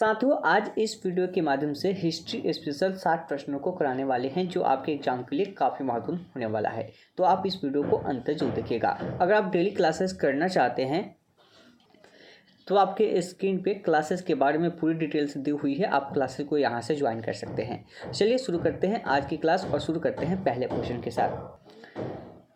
साथियों, आज इस वीडियो के माध्यम से हिस्ट्री स्पेशल 60 प्रश्नों को कराने वाले हैं जो आपके एग्जाम के लिए काफ़ी महत्वपूर्ण होने वाला है। तो आप इस वीडियो को अंत तक जरूर देखिएगा। अगर आप डेली क्लासेस करना चाहते हैं तो आपके स्क्रीन पे क्लासेस के बारे में पूरी डिटेल्स दी हुई है। आप क्लासेस को यहाँ से ज्वाइन कर सकते हैं। चलिए शुरू करते हैं आज की क्लास और शुरू करते हैं पहले क्वेश्चन के साथ।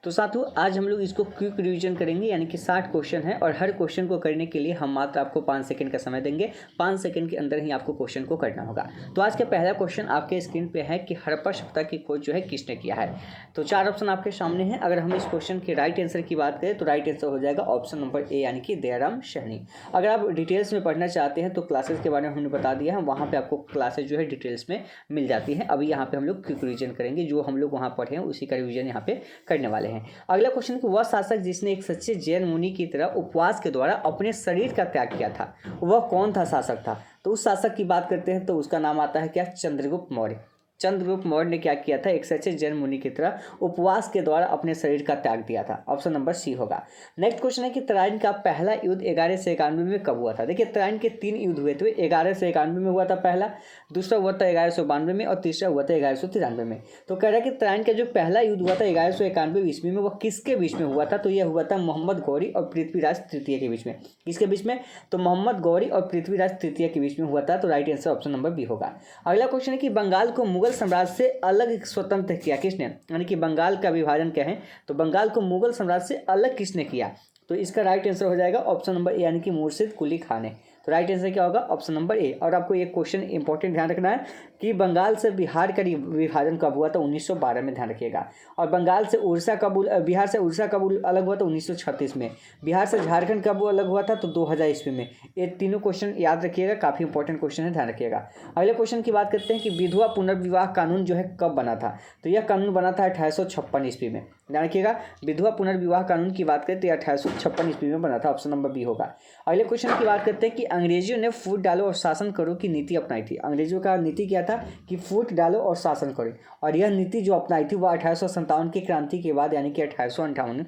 तो साथियों, आज हम लोग इसको क्विक रिवीजन करेंगे, यानी कि 60 क्वेश्चन है और हर क्वेश्चन को करने के लिए हम मात्र आपको 5 सेकंड का समय देंगे। 5 सेकंड के अंदर ही आपको क्वेश्चन को करना होगा। तो आज का पहला क्वेश्चन आपके स्क्रीन पे है कि हड़प्पा सभ्यता की खोज जो है किसने किया है। तो 4 ऑप्शन आपके सामने हैं। अगर हम इस क्वेश्चन के राइट आंसर की बात करें तो राइट आंसर हो जाएगा ऑप्शन नंबर ए, यानी कि दयाराम साहनी। अगर आप डिटेल्स में पढ़ना चाहते हैं तो क्लासेस के बारे में हमने बता दिया है, वहाँ पर आपको क्लासेस जो है डिटेल्स में मिल जाती है। अभी यहाँ पर हम लोग क्विक रिवीजन करेंगे, जो हम लोग वहाँ पढ़े हैं उसी का रिवीजन यहाँ पे करने वाले हैं। अगला क्वेश्चन कि वह शासक जिसने एक सच्चे जैन मुनि की तरह उपवास के द्वारा अपने शरीर का त्याग किया था, वह कौन था शासक था। तो उस शासक की बात करते हैं तो उसका नाम आता है क्या, चंद्रगुप्त मौर्य। चंद्रगुप्त मौर्य ने क्या किया था, एक सच्चे जैन मुनि की तरह उपवास के द्वारा अपने शरीर का त्याग दिया था। ऑप्शन नंबर सी होगा। नेक्स्ट क्वेश्चन है कि तराइन का पहला युद्ध 1191 में कब हुआ था। देखिए, तराइन के 3 युद्ध हुए थे। 1191 में हुआ था पहला, दूसरा हुआ था 1192 में और तीसरा हुआ था 1193 में। तो कह रहा है कि तराइन का जो पहला युद्ध हुआ था 1191 ईस्वी में, वह किसके बीच में हुआ था। तो यह हुआ था मोहम्मद गौरी और पृथ्वीराज तृतीय के बीच में। किसके बीच में, तो मोहम्मद गौरी और पृथ्वीराज तृतीय के बीच में हुआ था। तो right answer option number B होगा। अगला क्वेश्चन है कि बंगाल को मुगल साम्राज्य से अलग स्वतंत्र किया किसने, यानी कि बंगाल का विभाजन कहें तो बंगाल को मुगल साम्राज्य से अलग किसने किया। तो इसका राइट आंसर हो जाएगा ऑप्शन नंबर ए, यानी कि मुर्शिद कुली खान ने। तो राइट आंसर क्या होगा, ऑप्शन नंबर ए। और आपको एक क्वेश्चन इंपॉर्टेंट ध्यान रखना है कि बंगाल से बिहार का विभाजन कब हुआ था, 1912 में, ध्यान रखिएगा। और बंगाल से उड़ीसा कब, बिहार से उड़ीसा कब अलग हुआ था, 1936 में। बिहार से झारखंड कब अलग हुआ था, तो 2000 ईस्वी में। ये तीनों क्वेश्चन याद रखिएगा, काफ़ी इंपॉर्टेंट क्वेश्चन है, ध्यान रखिएगा। अगले क्वेश्चन की बात करते हैं कि विधवा पुनर्विवाह कानून जो है कब बना था। तो यह कानून बना था 1856 ईस्वी में। ध्यान रखिएगा, विधवा पुनर्विवाह कानून की बात करें तो 1856 ईस्वी में बना था। ऑप्शन नंबर बी होगा। अगले क्वेश्चन की बात करते हैं कि अंग्रेजियों ने फूट डालो और शासन करो की नीति अपनाई थी। अंग्रेजों का नीति क्या था कि फूट डालो और शासन करो, और यह नीति जो अपनाई थी वह 1857 की क्रांति के बाद, यानी कि 1858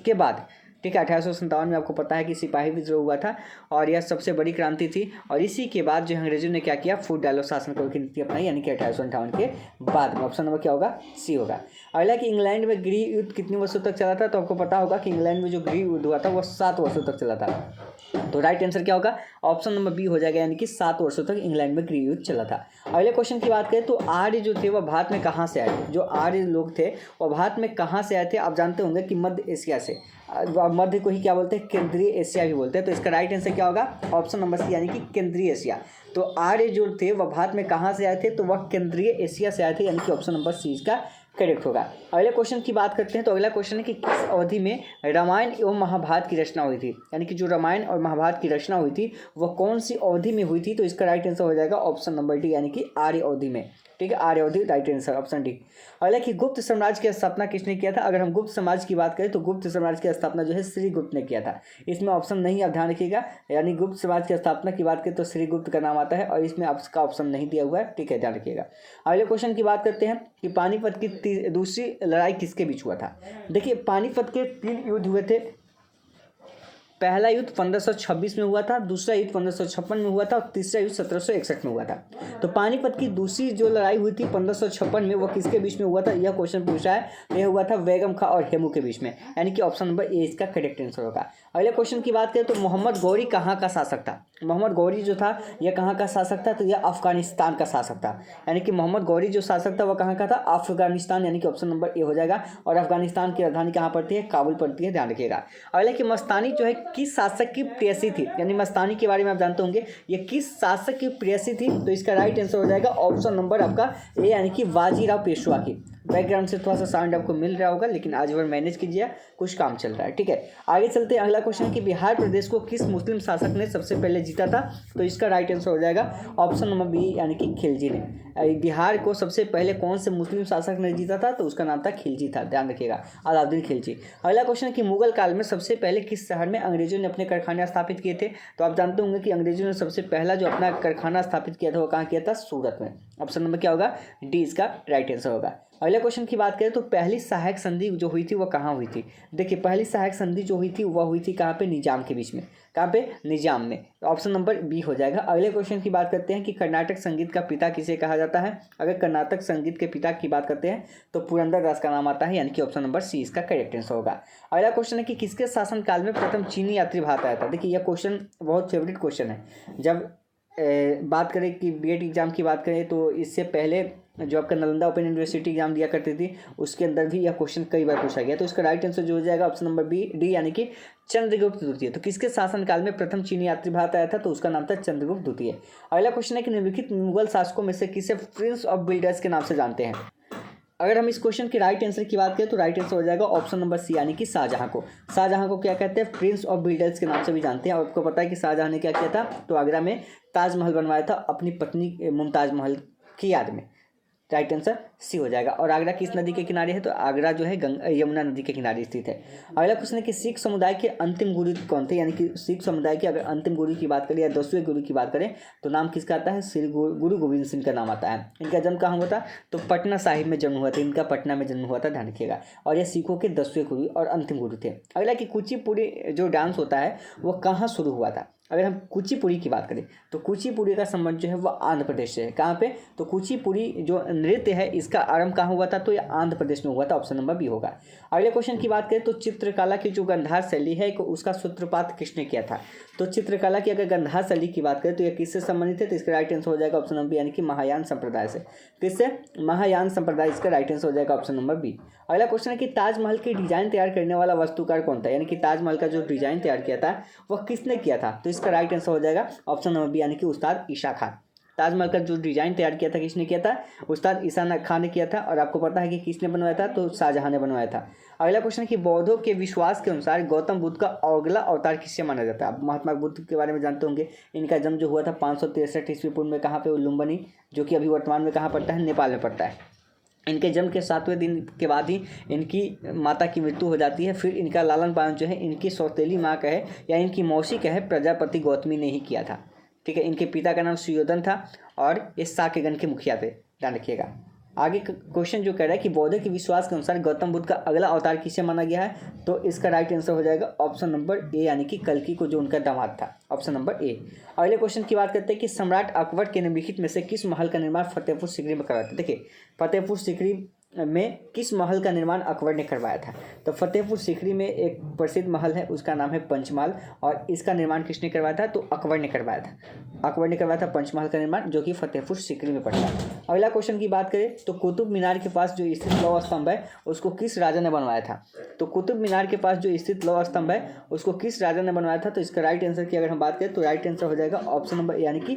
के बाद। ठीक है, 1857 में आपको पता है कि सिपाही विद्रोह हुआ था और यह सबसे बड़ी क्रांति थी। और इसी के बाद जो अंग्रेजों ने क्या किया, फूट डालो शासन करो की नीति अपनाई, यानी कि 1858 के बाद में। ऑप्शन नंबर क्या होगा, सी होगा। अगला कि इंग्लैंड में गृह युद्ध कितने वर्षों तक चला था। तो आपको पता होगा कि इंग्लैंड में जो गृह युद्ध हुआ था वह 7 वर्षों तक चला था। तो राइट आंसर क्या होगा, ऑप्शन नंबर बी हो जाएगा, यानी कि 7 वर्षों तक इंग्लैंड में गृह युद्ध चला था। अगले क्वेश्चन की बात करें तो आर्य जो थे वह भारत में कहाँ से आए थे। जो आर्य लोग थे वह भारत में कहाँ से आए थे। आप जानते होंगे कि मध्य एशिया से। मध्य को ही क्या बोलते हैं, केंद्रीय एशिया भी बोलते हैं। तो इसका राइट आंसर क्या होगा, ऑप्शन नंबर सी, यानी कि केंद्रीय एशिया। तो आर्य जो थे वह भारत में कहाँ से आए थे, तो वह केंद्रीय एशिया से आए थे, यानी कि ऑप्शन नंबर सी इसका करेक्ट होगा। अगले क्वेश्चन की बात करते हैं तो अगला क्वेश्चन है कि किस अवधि में रामायण एवं महाभारत की रचना हुई थी। यानी कि जो रामायण और महाभारत की रचना हुई थी वह कौन सी अवधि में हुई थी। तो इसका राइट आंसर हो जाएगा ऑप्शन नंबर डी, यानी कि आर्य अवधि में। ठीक है, आर्य अवधि राइट आंसर ऑप्शन डी। अगला कि गुप्त साम्राज्य की स्थापना किसने किया था। अगर हम गुप्त समाज की बात करें तो गुप्त साम्राज्य की स्थापना जो है श्रीगुप्त ने किया था। इसमें ऑप्शन नहीं, आप ध्यान रखिएगा, यानी गुप्त समाज की स्थापना की बात करें तो श्रीगुप्त का नाम आता है और इसमें आपका ऑप्शन नहीं दिया हुआ है। ठीक है, ध्यान रखिएगा। अगले क्वेश्चन की बात करते हैं कि पानीपत की दूसरी लड़ाई किसके बीच हुआ था। देखिए, पानीपत के 3 युद्ध हुए थे। पहला युद्ध 1526 में हुआ था, दूसरा युद्ध 1556 में हुआ था और तीसरा युद्ध 1761 में हुआ था। तो पानीपत की दूसरी जो लड़ाई हुई थी 1556 में, वो किसके बीच में हुआ था, यह क्वेश्चन पूछा है। यह हुआ था बेगम खां और हेमू के बीच में, यानी कि ऑप्शन नंबर ए इसका करेक्ट आंसर होगा। अगले क्वेश्चन की बात करें तो मोहम्मद गौरी कहाँ का शासक था। मोहम्मद गौरी जो था यह कहाँ का शासक था, तो यह अफगानिस्तान का शासक था। यानी कि मोहम्मद गौरी जो शासक था वह कहाँ का था, अफगानिस्तान, यानी कि ऑप्शन नंबर ए हो जाएगा। और अफगानिस्तान की राजधानी कहाँ पड़ती है, काबुल पड़ती है, ध्यान रखिएगा। अगले कि मस्तानी जो है किस शासक की प्रेयसी थी। यानी मस्तानी के बारे में आप जानते होंगे, ये किस शासक की प्रेयसी थी। तो इसका राइट आंसर हो जाएगा ऑप्शन नंबर आपका ए, यानी कि बाजीराव पेशवा की। बैकग्राउंड से थोड़ा सा साउंड आपको मिल रहा होगा, लेकिन आज भर मैनेज कीजिए, कुछ काम चल रहा है। ठीक है, आगे चलते हैं। अगला क्वेश्चन है कि बिहार प्रदेश को किस मुस्लिम शासक ने सबसे पहले जीता था। तो इसका राइट आंसर हो जाएगा ऑप्शन नंबर बी, यानी कि खिलजी ने। बिहार को सबसे पहले कौन से मुस्लिम शासक ने जीता था, तो उसका नाम था खिलजी था, ध्यान रखिएगा, अलाउद्दीन खिलजी। अगला क्वेश्चन है कि मुगल काल में सबसे पहले किस शहर में अंग्रेजों ने अपने कारखाने स्थापित किए थे। तो आप जानते होंगे कि अंग्रेजों ने सबसे पहला जो अपना कारखाना स्थापित किया था वो कहाँ किया था, सूरत में। ऑप्शन नंबर क्या होगा, डी इसका राइट आंसर होगा। अगले क्वेश्चन की बात करें तो पहली सहायक संधि जो हुई थी वह कहाँ हुई थी। देखिए पहली सहायक संधि जो हुई थी वह हुई थी कहाँ पे, निजाम के बीच में। कहाँ पे, निजाम में। ऑप्शन नंबर बी हो जाएगा। अगले क्वेश्चन की बात करते हैं कि कर्नाटक संगीत का पिता किसे कहा जाता है। अगर कर्नाटक संगीत के पिता की बात करते हैं तो पुरंदरदास का नाम आता है, यानी कि ऑप्शन नंबर सी इसका करेक्ट आंसर होगा। अगला क्वेश्चन है कि किसके शासनकाल में प्रथम चीनी यात्री भारत आया था। देखिए यह क्वेश्चन बहुत फेवरेट क्वेश्चन है। जब बात करें कि बीएड एग्जाम की बात करें तो इससे पहले जो आपका नालंदा ओपन यूनिवर्सिटी एग्जाम दिया करती थी उसके अंदर भी यह क्वेश्चन कई बार पूछा गया। तो इसका राइट आंसर जो हो जाएगा ऑप्शन नंबर डी, यानी कि चंद्रगुप्त द्वितीय। तो किसके शासनकाल में प्रथम चीनी यात्री भारत आया था, तो उसका नाम था चंद्रगुप्त द्वितीय। अगला क्वेश्चन है कि निम्नलिखित मुगल शासकों में से किसे प्रिंस ऑफ बिल्डर्स के नाम से जानते हैं। अगर हम इस क्वेश्चन के राइट आंसर की बात करें तो राइट आंसर हो जाएगा ऑप्शन नंबर सी, यानी कि शाहजहां को। शाहजहां को क्या कहते हैं, प्रिंस ऑफ बिल्डर्स के नाम से भी जानते हैं। और आपको पता है कि शाहजहां ने क्या किया था, तो आगरा में ताजमहल बनवाया था अपनी पत्नी मुमताज महल की याद में। राइट आंसर सी हो जाएगा। और आगरा किस नदी के किनारे है, तो आगरा जो है यमुना नदी के किनारे स्थित है। अगला क्वेश्चन है कि सिख समुदाय के अंतिम गुरु कौन थे, यानी कि सिख समुदाय के अगर अंतिम गुरु की बात करें या 10वें गुरु की बात करें तो नाम किसका आता है, श्री गुरु गोविंद सिंह का नाम आता है। इनका जन्म कहाँ हुआ था, तो पटना साहिब में जन्म हुआ था। इनका पटना में जन्म हुआ था, ध्यान रखिएगा। और ये सिखों के 10वें गुरु और अंतिम गुरु थे। अगला कि कुचिपुड़ी जो डांस होता है वो कहाँ शुरू हुआ था। अगर हम कुचिपुड़ी की बात करें तो कुचिपुड़ी का संबंध जो है वह आंध्र प्रदेश से है। कहाँ पे, तो कुचिपुड़ी जो नृत्य है इसका आरंभ कहाँ हुआ था, तो ये आंध्र प्रदेश में हुआ था। ऑप्शन नंबर बी होगा। अगले क्वेश्चन की बात करें तो चित्रकला की जो गंधार शैली है उसका सूत्रपात किसने किया था। तो चित्रकला की अगर गंधार शैली की बात करें तो यह किससे संबंधित है, तो इसका राइट आंसर हो जाएगा ऑप्शन नंबर बी, यानी कि महायान संप्रदाय से। किससे, महायान संप्रदाय, इसका राइट आंसर हो जाएगा ऑप्शन नंबर बी। अगला क्वेश्चन है कि ताजमहल की डिजाइन तैयार करने वाला वास्तुकार कौन था, यानी कि ताजमहल का जो डिजाइन तैयार किया था वह किसने किया था, तो इसका राइट आंसर हो जाएगा ऑप्शन नंबर बी, यानी कि उस्ताद ईसा खान। ताजमहल का जो डिजाइन तैयार किया था किसने किया था, उस्ताद ईसा खान ने किया था। और आपको पता है कि किसने बनवाया था, तो शाहजहां ने बनवाया था। अगला क्वेश्चन है कि बौद्धों के विश्वास के अनुसार गौतम बुद्ध का अगला अवतार किससे माना जाता है। आप महात्मा बुद्ध के बारे में जानते होंगे। इनका जन्म जो हुआ था 563 ईस्वी पूर्व में, कहाँ पे, लुम्बिनी, जो कि अभी वर्तमान में कहाँ पड़ता है, नेपाल में पड़ता है। इनके जन्म के 7वें दिन के बाद ही इनकी माता की मृत्यु हो जाती है। फिर इनका लालन पालन जो है इनकी सौतेली माँ का है या इनकी मौसी का है, प्रजापति गौतमी ने ही किया था। ठीक है, इनके पिता का नाम सुयोधन था और ये साकेगन के मुखिया थे, ध्यान रखिएगा। आगे क्वेश्चन जो कह रहा है कि बौद्धों के विश्वास के अनुसार गौतम बुद्ध का अगला अवतार किसे माना गया है, तो इसका राइट आंसर हो जाएगा ऑप्शन नंबर ए, यानी कि कल्कि को, जो उनका दामाद था। Option number A. अगले क्वेश्चन की बात करते हैं कि सम्राट अकबर के निम्नलिखित में से किस महल का निर्माण फतेहपुर सीकरी में करवाया था। देखिए फतेहपुर सीकरी में किस महल का निर्माण अकबर ने करवाया था, तो फतेहपुर सीकरी में एक प्रसिद्ध महल है, उसका नाम है पंचमहल। और इसका निर्माण किसने करवाया था, तो अकबर ने करवाया था। अकबर ने करवाया था पंचमहल का निर्माण, जो कि फतेहपुर सीकरी में पड़ता है। अगला क्वेश्चन की बात करें तो कुतुब मीनार के पास जो स्थित लौह स्तंभ है उसको किस राजा ने बनवाया था। तो कुतुब मीनार के पास जो स्थित लौह स्तंभ है उसको किस राजा ने बनवाया था, तो इसका राइट आंसर की अगर हम बात करें तो राइट आंसर हो जाएगा ऑप्शन नंबर, यानी कि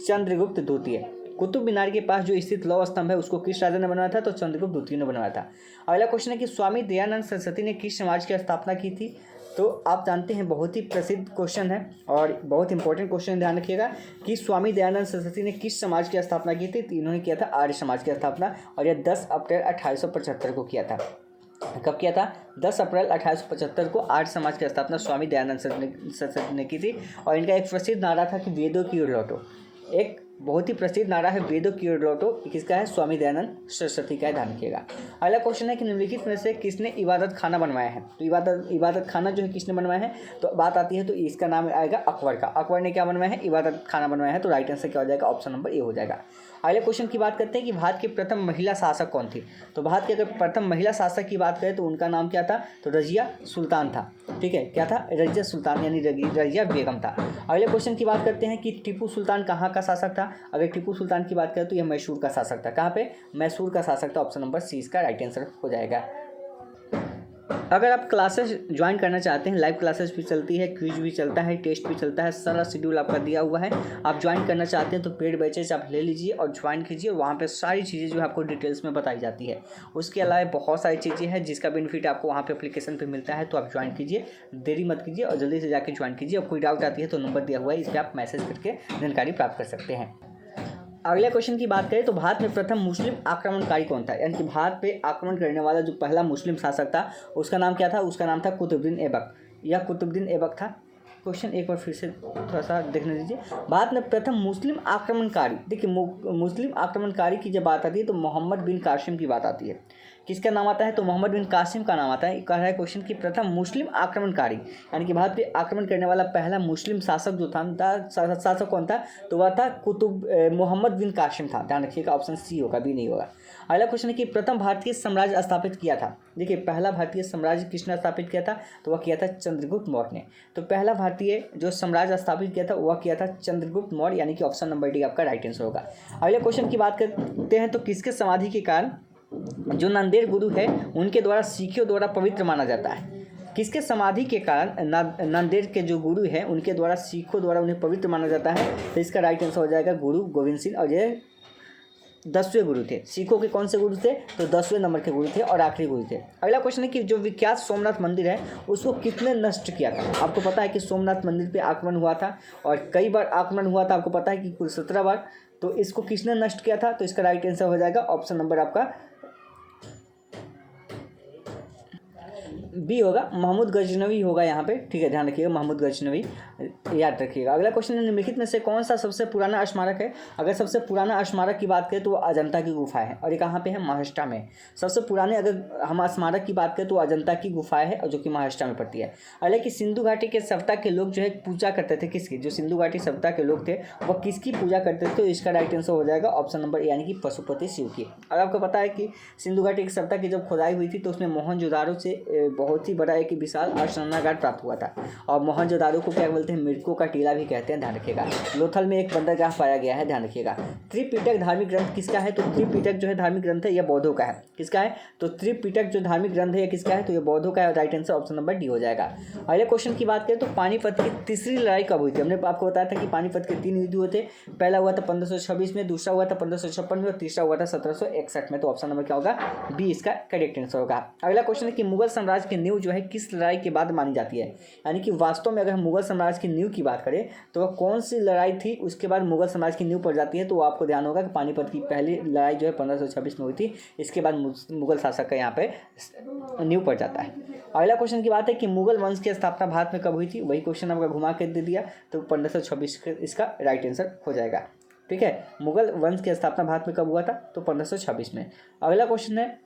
चंद्रगुप्त द्वितीय। कुतुब मीनार के पास जो स्थित लौह स्तंभ है उसको किस राजा ने बनवाया था, तो चंद्रगुप्त द्वितीय ने बनवाया था। अगला क्वेश्चन है कि स्वामी दयानंद सरस्वती ने किस समाज की स्थापना की थी। तो आप जानते हैं बहुत ही प्रसिद्ध क्वेश्चन है और बहुत इंपॉर्टेंट क्वेश्चन, ध्यान रखिएगा कि स्वामी दयानंद सरस्वती ने किस समाज की स्थापना की थी। तो इन्होंने किया था आर्य समाज की स्थापना, और यह 10 अप्रैल 1875 को किया था। कब किया था, 10 अप्रैल 1875 को आर्य समाज की स्थापना स्वामी दयानंद सरस्वती ने की थी। और इनका एक प्रसिद्ध नारा था कि वेदों की ओर लौटो। एक बहुत ही प्रसिद्ध नारा है वेदों की ओर लौटो, किसका है, स्वामी दयानंद सरस्वती का है, ध्यान रखिएगा। अगला क्वेश्चन है कि निम्नलिखित में से किसने इबादत खाना बनवाया है। तो इबादत खाना जो है किसने बनवाया है, तो बात आती है तो इसका नाम आएगा अकबर का। अकबर ने क्या बनवाया है, इबादत खाना बनवाया है। तो राइट आंसर क्या हो जाएगा, ऑप्शन नंबर ए हो जाएगा। अगले क्वेश्चन की बात करते हैं कि भारत की प्रथम महिला शासक कौन थी। तो भारत की अगर प्रथम महिला शासक की बात करें तो उनका नाम क्या था, तो रजिया सुल्तान था। ठीक है, क्या था, रजिया सुल्तान, यानी रजिया बेगम था। अगले क्वेश्चन की बात करते हैं कि टिप्पू सुल्तान कहाँ का शासक था। अगर टिप्पू सुल्तान की बात करें तो यह मैसूर का शासक था। कहाँ पे, मैसूर का शासक था। ऑप्शन नंबर सी इसका राइट आंसर हो जाएगा। अगर आप क्लासेस ज्वाइन करना चाहते हैं, लाइव क्लासेस भी चलती है, क्विज भी चलता है, टेस्ट भी चलता है, सारा शेड्यूल आपका दिया हुआ है। आप ज्वाइन करना चाहते हैं तो पेड बैचेज आप ले लीजिए और ज्वाइन कीजिए। वहाँ पे सारी चीज़ें जो है आपको डिटेल्स में बताई जाती है। उसके अलावा बहुत सारी चीज़ें हैं जिसका बेनिफिट आपको वहाँ पे एप्लीकेशन पे मिलता है। तो आप ज्वाइन कीजिए, देरी मत कीजिए और जल्दी से जाके ज्वाइन कीजिए। और कोई डाउट आती है तो नंबर दिया हुआ है, इस पर आप मैसेज करके जानकारी प्राप्त कर सकते हैं। अगले क्वेश्चन की बात करें तो भारत में प्रथम मुस्लिम आक्रमणकारी कौन था, यानी कि भारत पे आक्रमण करने वाला जो पहला मुस्लिम शासक था उसका नाम क्या था, उसका नाम था कुतुबुद्दीन ऐबक। यह कुतुबुद्दीन ऐबक था। क्वेश्चन एक बार फिर से थोड़ा सा देखने दीजिए। भारत में प्रथम मुस्लिम आक्रमणकारी, देखिए मुस्लिम आक्रमणकारी की जब बात आती है तो मोहम्मद बिन कासिम की बात आती है। किसका नाम आता है? तो मोहम्मद बिन कासिम का नाम आता है। कह रहा है क्वेश्चन कि प्रथम मुस्लिम आक्रमणकारी, यानी कि भारत पे आक्रमण करने वाला पहला मुस्लिम शासक जो था, शासक कौन था? तो वह था मोहम्मद बिन कासिम था। ध्यान रखिएगा, ऑप्शन सी होगा, बी नहीं होगा। अगला क्वेश्चन है कि प्रथम भारतीय साम्राज्य स्थापित किया था। देखिए पहला भारतीय साम्राज्य किसने स्थापित किया था? तो वह किया था चंद्रगुप्त मौर्य ने। तो पहला भारतीय जो साम्राज्य स्थापित किया था वह किया था चंद्रगुप्त मौर्य, यानी कि ऑप्शन नंबर डी आपका राइट आंसर होगा। अगले क्वेश्चन की बात करते हैं तो किसके समाधि के कारण जो नंदेड़ गुरु है उनके द्वारा सिखों द्वारा पवित्र माना जाता है? किसके समाधि के कारण नंदेड़ के जो गुरु हैं उनके द्वारा सिखों द्वारा उन्हें पवित्र माना जाता है? तो इसका राइट आंसर हो जाएगा गुरु गोविंद सिंह। और ये 10वें गुरु थे। सिखों के कौन से गुरु थे? तो 10वें नंबर के गुरु थे और आखिरी गुरु थे। अगला क्वेश्चन है कि जो विख्यात सोमनाथ मंदिर है उसको किसने नष्ट किया था? आपको पता है कि सोमनाथ मंदिर पे आक्रमण हुआ था और कई बार आक्रमण हुआ था, आपको पता है कि कुल 17 बार। तो इसको किसने नष्ट किया था? तो इसका राइट आंसर हो जाएगा ऑप्शन नंबर आपका बी होगा, महमूद गजनवी होगा यहाँ पे। ठीक है, ध्यान रखिएगा, महमूद गजनवी याद रखिएगा। अगला क्वेश्चन है निम्नलिखित में से कौन सा सबसे पुराना स्मारक है? अगर सबसे पुराना स्मारक की बात करें तो अजंता की गुफाएं है, और ये कहाँ पे है? महाराष्ट्र में। सबसे पुराने अगर हम स्मारक की बात करें तो अजंता की गुफाएं है, और जो कि महाराष्ट्र में पड़ती है। अगले कि सिंधु घाटी के सभ्यता के लोग जो है पूजा करते थे किसकी? जो सिंधु घाटी सभ्यता के लोग थे वह किसकी पूजा करते थे? तो इसका राइट आंसर हो जाएगा ऑप्शन नंबर ए, यानी कि पशुपति शिव की। और आपको पता है कि सिंधु घाटी की सभ्यता की जब खुदाई हुई थी तो उसमें मोहनजोदारो से बहुत ही बड़ा एक विशाल स्नानागार प्राप्त हुआ था। और मोहनजोदारो को क्या बोलते हैं? मृतकों का टीला भी कहते हैं, ध्यान रखिएगा। लोथल में एक बंदरगाह पाया गया है, ध्यान रखिएगा। त्रिपिटक धार्मिक ग्रंथ किसका है? तो त्रिपिटक जो है धार्मिक ग्रंथ है यह बौद्धों का है। किसका है? तो त्रिपिटक जो धार्मिक ग्रंथ है यह किसका है? तो यह बौद्धों का है। Right answer option number D हो जाएगा। अगले क्वेश्चन की बात करें तो पानीपत की तीसरी लड़ाई कब हुई थी? हमने आपको बताया था कि पानीपत के 3 युद्ध हुए थे। पहला हुआ था 1526 में, दूसरा हुआ था 1556 में और तीसरा हुआ था 1761 में। तो ऑप्शन नंबर क्या होगा? बी इसका करेक्ट आंसर होगा। अगला क्वेश्चन है कि मुगल साम्राज्य की नींव जो है किस लड़ाई के बाद मानी जाती है? यानी कि वास्तव में अगर हम मुगल साम्राज्य की नींव की बात करें तो वह कौन सी लड़ाई थी उसके बाद मुगल साम्राज्य की नींव पड़ जाती है? तो आपको ध्यान होगा कि पानीपत की पहली लड़ाई जो है 1526 में हुई थी। इसके बाद मुगल शासक का यहाँ पे नींव पड़ जाता है। अगला क्वेश्चन की बात है कि मुगल वंश की स्थापना भारत में कब हुई थी? वही क्वेश्चन आपका घुमा के दे दिया, तो 1526 इसका राइट आंसर हो जाएगा। ठीक है, मुगल वंश की स्थापना भारत में कब हुआ था? तो 1526 में। अगला क्वेश्चन है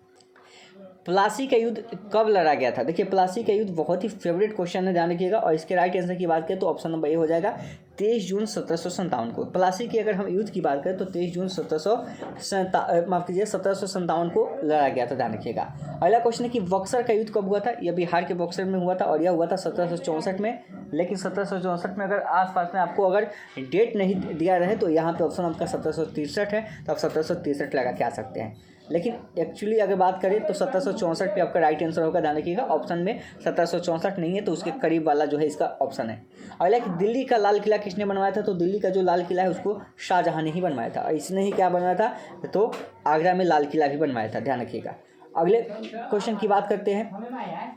प्लासी का युद्ध कब लड़ा गया था? देखिए प्लासी का युद्ध बहुत ही फेवरेट क्वेश्चन है, ध्यान रखिएगा। और इसके राइट आंसर की बात करें तो ऑप्शन नंबर ए हो जाएगा 23 जून 1757 को। प्लासी की अगर हम युद्ध की बात करें तो 23 जून 1757 को लड़ा गया था, ध्यान रखिएगा। अगला क्वेश्चन है कि बक्सर का युद्ध कब हुआ था? यह बिहार के बक्सर में हुआ था और यह हुआ था 1764 में। लेकिन 1764 में अगर आसपास में आपको अगर डेट नहीं दिया रहे तो यहाँ पे ऑप्शन आपका 1763 है, तो आप 1763 लगा के आ सकते हैं। लेकिन एक्चुअली अगर बात करें तो 1764 पे आपका राइट आंसर होगा, ध्यान रखिएगा। ऑप्शन में 1764 नहीं है, तो उसके करीब वाला जो है इसका ऑप्शन है। अगला कि दिल्ली का लाल किला किसने बनवाया था? तो दिल्ली का जो लाल किला है उसको शाहजहां ने ही बनवाया था। और इसने ही क्या बनवाया था? तो आगरा में लाल किला भी बनवाया था, ध्यान रखिएगा। अगले क्वेश्चन की बात करते हैं,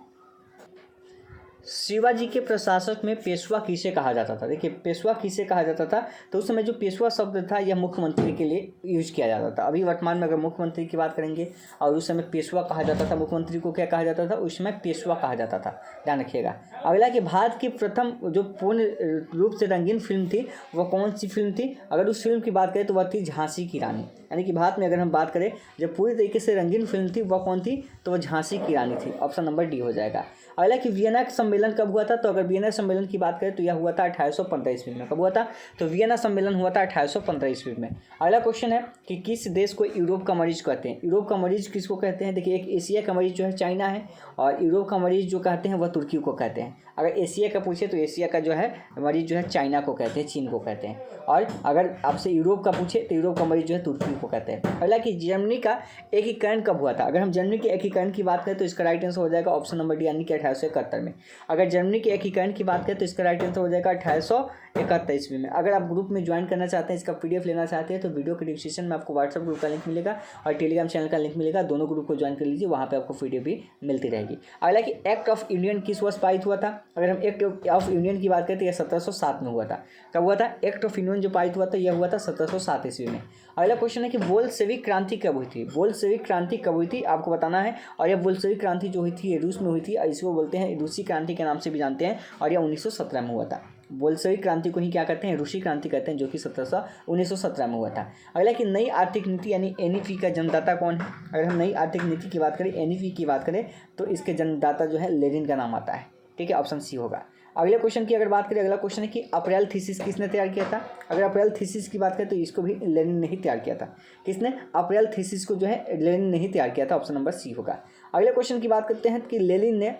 शिवाजी के प्रशासक में पेशवा किसे कहा जाता था? देखिए पेशवा किसे कहा जाता था? तो उस समय जो पेशवा शब्द था यह मुख्यमंत्री के लिए यूज किया जाता था। अभी वर्तमान में अगर मुख्यमंत्री की बात करेंगे और उस समय पेशवा कहा जाता था, मुख्यमंत्री को क्या कहा जाता था? उस समय पेशवा कहा जाता था, ध्यान रखिएगा। अगला कि भारत की प्रथम जो पूर्ण रूप से रंगीन फिल्म थी वह कौन सी फिल्म थी? अगर उस फिल्म की बात करें तो वह थी झांसी की रानी। यानी कि भारत में अगर हम बात करें जब पूरी तरीके से रंगीन फिल्म थी वह कौन थी? तो वह झांसी की रानी थी। ऑप्शन नंबर डी हो जाएगा। अगला कि वियना सम्मेलन कब हुआ था? तो अगर वियना सम्मेलन की बात करें तो यह हुआ था 1815 ईस्वी में। कब हुआ था? तो वियना सम्मेलन हुआ था 1815 ईस्वी में। अगला क्वेश्चन है कि किस देश को यूरोप का मरीज कहते हैं? यूरोप का मरीज किसको कहते हैं? देखिए एक एशिया का मरीज जो है चाइना है, और यूरोप का मरीज जो कहते हैं वह तुर्की को कहते हैं। अगर एशिया का पूछे तो एशिया का जो है मरीज जो है चाइना को कहते हैं, चीन को कहते हैं। और अगर आपसे यूरोप का पूछे तो यूरोप का मरीज जो है तुर्की को कहते हैं। अगला कि जर्मनी का एकीकरण कब हुआ था? अगर हम जर्मनी के एकीकरण की बात करें तो इसका राइट आंसर हो जाएगा ऑप्शन नंबर डी, यानी कि 1871 में। अगर जर्मनी के एकीकरण की बात करें तो इसका राइट आंसर हो जाएगा 1871 ईस्वी में। अगर आप ग्रुप में ज्वाइन करना चाहते हैं, इसका PDF लेना चाहते हैं तो वीडियो के डिस्क्रिप्शन में आपको व्हाट्सएप ग्रुप का लिंक मिलेगा और टेलीग्राम चैनल का लिंक मिलेगा। दोनों ग्रुप को ज्वाइन कर लीजिए, वहाँ पे आपको PDF भी मिलती रहेगी। अगला कि एक्ट ऑफ यूनियन किस वर्ष पारित हुआ था? अगर हम एक्ट ऑफ यूनियन की बात करें तो यह 1707 में हुआ था। कब हुआ था? एक्ट ऑफ यूनियन जो पारित हुआ था यह हुआ था 1707 ईस्वी में। अगला क्वेश्चन है कि बोल्शेविक क्रांति कब हुई थी? बोल्शेविक क्रांति कब हुई थी आपको बताना है। और यह बोल्शेविक क्रांति जो हुई थी ये रूस में हुई थी और इसको बोलते हैं रूसी क्रांति के नाम से भी जानते हैं, और यह 1917 में हुआ था। बोल्शेविक क्रांति को ही क्या कहते हैं, रूसी क्रांति कहते हैं, जो कि 1917 में हुआ था। अगला कि नई आर्थिक नीति यानी एनईपी का जन्मदाता कौन है। अगर हम नई आर्थिक नीति की बात करें, एनईपी की बात करें, तो इसके जन्मदाता जो है लेनिन का नाम आता है। ठीक है, ऑप्शन सी होगा। अगले क्वेश्चन की अगर बात करें, अगला क्वेश्चन है कि अप्रैल थीसिस किसने तैयार किया था। अगर अप्रैल थीसिस की बात करें तो इसको भी लेनिन ने ही तैयार किया था। किसने, अप्रैल थीसिस को जो है लेनिन ने ही तैयार किया था। ऑप्शन नंबर सी होगा। अगले क्वेश्चन की बात करते हैं कि लेनिन ने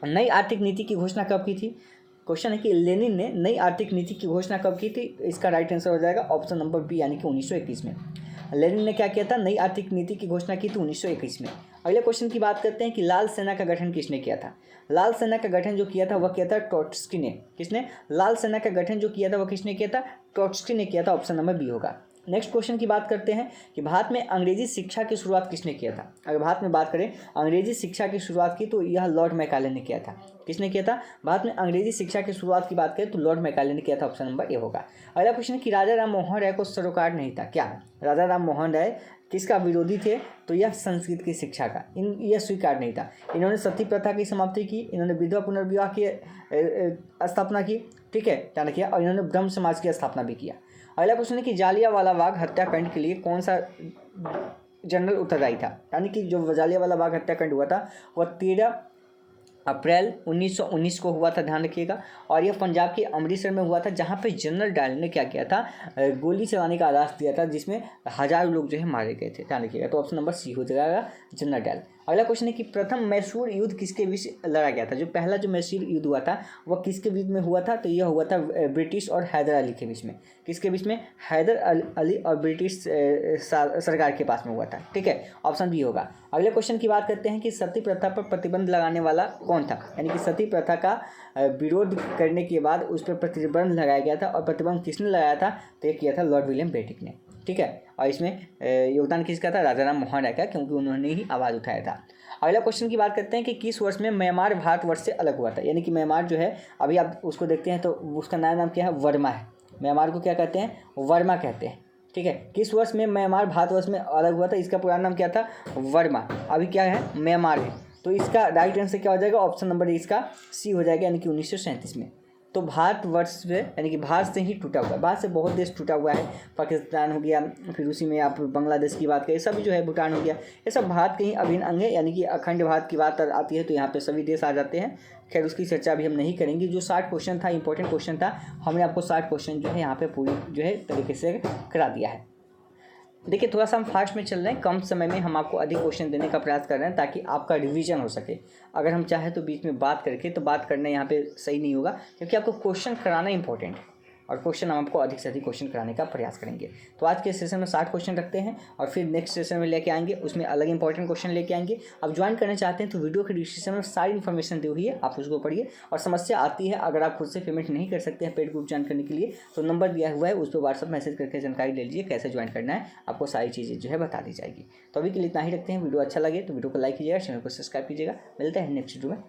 नई आर्थिक नीति की घोषणा कब की थी। क्वेश्चन है कि लेनिन ने नई आर्थिक नीति की घोषणा कब की थी। इसका राइट आंसर हो जाएगा ऑप्शन नंबर बी यानी कि 1921 में। लेनिन ने क्या किया था, नई आर्थिक नीति की घोषणा की थी 1921 में। अगले क्वेश्चन की बात करते हैं कि लाल सेना का गठन किसने किया था। लाल सेना का गठन जो किया था वह किया था ट्रोट्स्की ने। किसने, लाल सेना का गठन जो किया था वह किसने किया था, ट्रोट्स्की ने किया था। ऑप्शन नंबर बी होगा। नेक्स्ट क्वेश्चन की बात करते हैं कि भारत में अंग्रेजी शिक्षा की शुरुआत किसने किया था। अगर भारत में बात करें अंग्रेजी शिक्षा की शुरुआत की तो यह लॉर्ड मैकाले ने किया था। किसने किया था, भारत में अंग्रेजी शिक्षा की शुरुआत की बात करें तो लॉर्ड मैकाले ने किया था। ऑप्शन नंबर ए होगा। अगला क्वेश्चन है कि राजा राम मोहन राय को सरोकार नहीं था। क्या राजा राम मोहन राय किसका विरोधी थे, तो यह संस्कृत की शिक्षा का यह स्वीकार नहीं था। इन्होंने सती प्रथा की समाप्ति की, इन्होंने विधवा पुनर्विवाह की स्थापना की। ठीक है, ध्यान रखिए, और इन्होंने ब्रह्म समाज की स्थापना भी किया। अगला क्वेश्चन है कि जालियांवाला बाग हत्याकांड के लिए कौन सा जनरल उत्तरदायी था। यानी कि जो जालियांवाला बाग हत्याकांड हुआ था वह 13 अप्रैल 1919 को हुआ था, ध्यान रखिएगा। और यह पंजाब के अमृतसर में हुआ था, जहाँ पे जनरल डायर ने क्या किया था, गोली चलाने का आदेश दिया था, जिसमें 1000 लोग जो है मारे गए थे। ध्यान रखिएगा, तो ऑप्शन नंबर सी हो जाएगा जनरल डायर। अगला क्वेश्चन है कि प्रथम मैसूर युद्ध किसके बीच लड़ा गया था। जो पहला जो मैसूर युद्ध हुआ था वह किसके बीच में हुआ था, तो यह हुआ था ब्रिटिश और हैदर अली के बीच में। किसके बीच में, हैदर अली और ब्रिटिश सरकार के पास में हुआ था। ठीक है, ऑप्शन बी होगा। अगले क्वेश्चन की बात करते हैं कि सती प्रथा पर प्रतिबंध लगाने वाला कौन था। यानी कि सती प्रथा का विरोध करने के बाद उस पर प्रतिबंध लगाया गया था, और प्रतिबंध किसने लगाया था, तो ये किया था लॉर्ड विलियम बेंटिक ने। ठीक है, और इसमें योगदान किसका था, राजा राम मोहन राय का, क्योंकि उन्होंने ही आवाज़ उठाया था। अगला क्वेश्चन की बात करते हैं कि किस वर्ष में म्यांमार भारतवर्ष से अलग हुआ था। यानी कि म्यांमार जो है, अभी आप उसको देखते हैं तो उसका नया नाम क्या है, वर्मा है। म्यांमार को क्या कहते हैं, वर्मा कहते हैं। ठीक है, किस वर्ष में म्यांमार भारतवर्ष में अलग हुआ था, इसका पुराना नाम क्या था, वर्मा। अभी क्या है, म्यांमार है। तो इसका राइट आंसर क्या हो जाएगा, ऑप्शन नंबर इसका सी हो जाएगा, यानी कि 1937 में। तो भारतवर्ष से यानी कि भारत से ही टूटा हुआ है। भारत से बहुत देश टूटा हुआ है, पाकिस्तान हो गया, फिर उसी में आप बांग्लादेश की बात करें, सभी जो है, भूटान हो गया, ये सब भारत के ही अभिन्न अंग है। यानी कि अखंड भारत की बात आती है तो यहाँ पे सभी देश आ जाते हैं। खैर, उसकी चर्चा अभी हम नहीं करेंगे। जो 60 क्वेश्चन था, इंपॉर्टेंट क्वेश्चन था, हमने आपको 60 क्वेश्चन जो है यहाँ पे पूरी जो है तरीके से करा दिया है। देखिए, थोड़ा सा हम फास्ट में चल रहे हैं, कम समय में हम आपको अधिक क्वेश्चन देने का प्रयास कर रहे हैं ताकि आपका रिवीजन हो सके। अगर हम चाहें तो बीच में बात करके तो बात करना यहाँ पे सही नहीं होगा, क्योंकि आपको क्वेश्चन कराना इंपॉर्टेंट है, और क्वेश्चन हम आपको अधिक से अधिक क्वेश्चन कराने का प्रयास करेंगे। तो आज के सेशन में 60 क्वेश्चन रखते हैं, और फिर नेक्स्ट सेशन में लेके आएंगे, उसमें अलग इंपॉर्टेंट क्वेश्चन लेके आएंगे। अब ज्वाइन करना चाहते हैं तो वीडियो के डिस्क्रिप्शन में सारी इन्फॉर्मेशन दी हुई है, आप उसको पढ़िए। और समस्या आती है, अगर आप खुद से पेमेंट नहीं कर सकते हैं पेड ग्रुप ज्वाइन करने के लिए, तो नंबर दिया हुआ है, उस पर व्हाट्सअप मैसेज करके जानकारी ले लीजिए कैसे ज्वाइन करना है, आपको सारी चीज़ें जो है बता दी जाएगी। तो अभी के लिए इतना ही रखते हैं। वीडियो अच्छा लगे तो वीडियो को लाइक कीजिएगा, चैनल को सब्सक्राइब कीजिएगा। मिलते हैं नेक्स्ट वीडियो में।